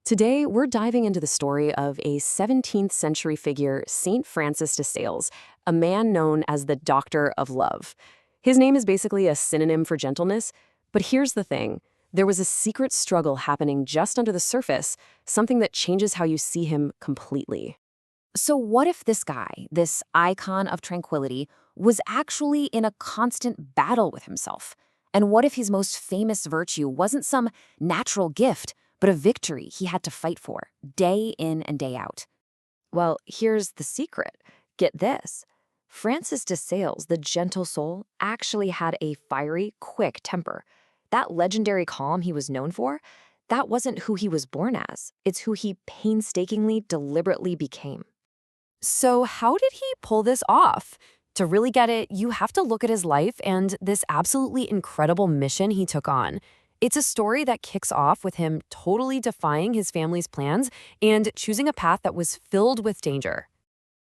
Today, we're diving into the story of a 17th century figure, St. Francis de Sales, a man known as the Doctor of Love. His name is basically a synonym for gentleness, but here's the thing. There was a secret struggle happening just under the surface, something that changes how you see him completely. So, what if this guy, this icon of tranquility, was actually in a constant battle with himself? And what if his most famous virtue wasn't some natural gift, but a victory he had to fight for, day in and day out? Well, here's the secret. Get this. Francis de Sales, the gentle soul, actually had a fiery, quick temper. That legendary calm he was known for, that wasn't who he was born as. It's who he painstakingly, deliberately became. So, how did he pull this off? To really get it, you have to look at his life and this absolutely incredible mission he took on. It's a story that kicks off with him totally defying his family's plans and choosing a path that was filled with danger.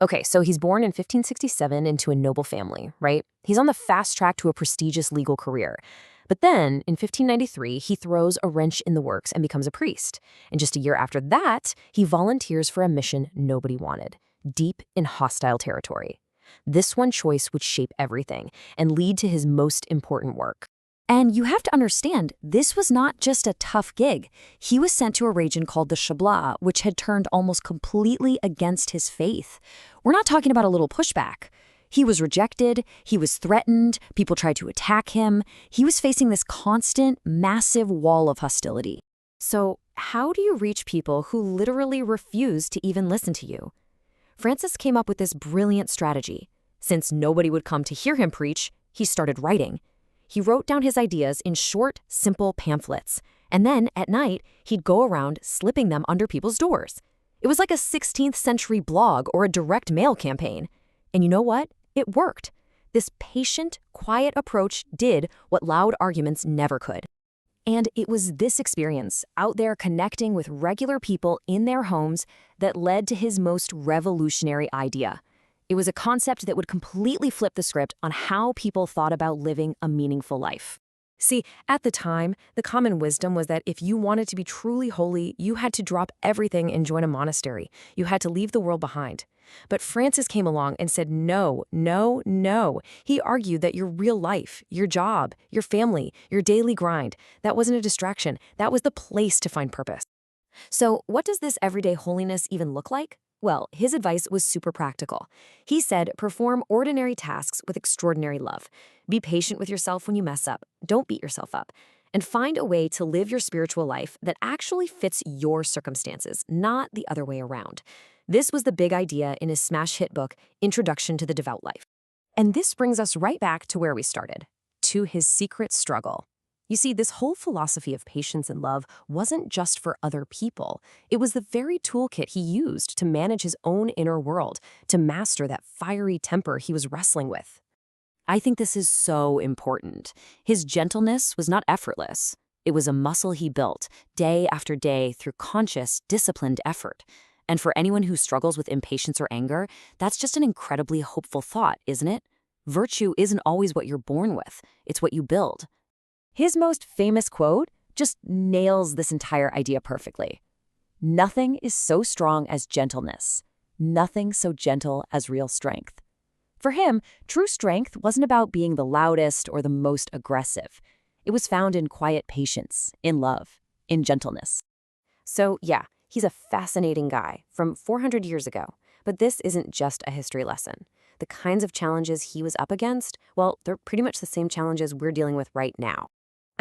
Okay, so he's born in 1567 into a noble family, right? He's on the fast track to a prestigious legal career. But then, in 1593, he throws a wrench in the works and becomes a priest. And just a year after that, he volunteers for a mission nobody wanted, deep in hostile territory. This one choice would shape everything and lead to his most important work. And you have to understand, this was not just a tough gig. He was sent to a region called the Chablis, which had turned almost completely against his faith. We're not talking about a little pushback. He was rejected, he was threatened, people tried to attack him. He was facing this constant, massive wall of hostility. So, how do you reach people who literally refuse to even listen to you? Francis came up with this brilliant strategy. Since nobody would come to hear him preach, he started writing. He wrote down his ideas in short, simple pamphlets, and then, at night, he'd go around slipping them under people's doors. It was like a 16th century blog or a direct mail campaign. And you know what? It worked. This patient, quiet approach did what loud arguments never could. And it was this experience, out there connecting with regular people in their homes, that led to his most revolutionary idea. It was a concept that would completely flip the script on how people thought about living a meaningful life. See, at the time, the common wisdom was that if you wanted to be truly holy, you had to drop everything and join a monastery. You had to leave the world behind. But Francis came along and said no, no, no. He argued that your real life, your job, your family, your daily grind, that wasn't a distraction. That was the place to find purpose. So, what does this everyday holiness even look like? Well, his advice was super practical. He said, perform ordinary tasks with extraordinary love. Be patient with yourself when you mess up. Don't beat yourself up. And find a way to live your spiritual life that actually fits your circumstances, not the other way around. This was the big idea in his smash hit book, Introduction to the Devout Life. And this brings us right back to where we started, to his secret struggle. You see, this whole philosophy of patience and love wasn't just for other people. It was the very toolkit he used to manage his own inner world, to master that fiery temper he was wrestling with. I think this is so important. His gentleness was not effortless. It was a muscle he built, day after day, through conscious, disciplined effort. And for anyone who struggles with impatience or anger, that's just an incredibly hopeful thought, isn't it? Virtue isn't always what you're born with. It's what you build. His most famous quote just nails this entire idea perfectly. Nothing is so strong as gentleness. Nothing so gentle as real strength. For him, true strength wasn't about being the loudest or the most aggressive. It was found in quiet patience, in love, in gentleness. So yeah, he's a fascinating guy from 400 years ago. But this isn't just a history lesson. The kinds of challenges he was up against, well, they're pretty much the same challenges we're dealing with right now.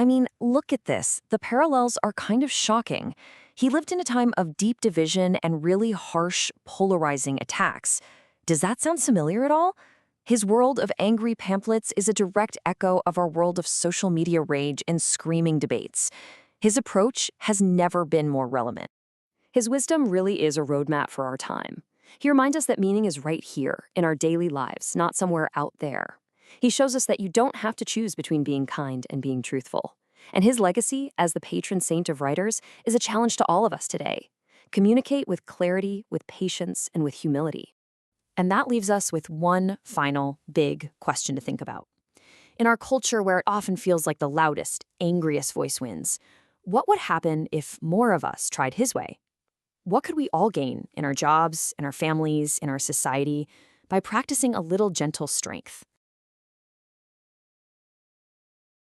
I mean, look at this. The parallels are kind of shocking. He lived in a time of deep division and really harsh, polarizing attacks. Does that sound familiar at all? His world of angry pamphlets is a direct echo of our world of social media rage and screaming debates. His approach has never been more relevant. His wisdom really is a roadmap for our time. He reminds us that meaning is right here, in our daily lives, not somewhere out there. He shows us that you don't have to choose between being kind and being truthful. And his legacy, as the patron saint of writers, is a challenge to all of us today. Communicate with clarity, with patience, and with humility. And that leaves us with one final big question to think about. In our culture where it often feels like the loudest, angriest voice wins, what would happen if more of us tried his way? What could we all gain in our jobs, in our families, in our society by practicing a little gentle strength?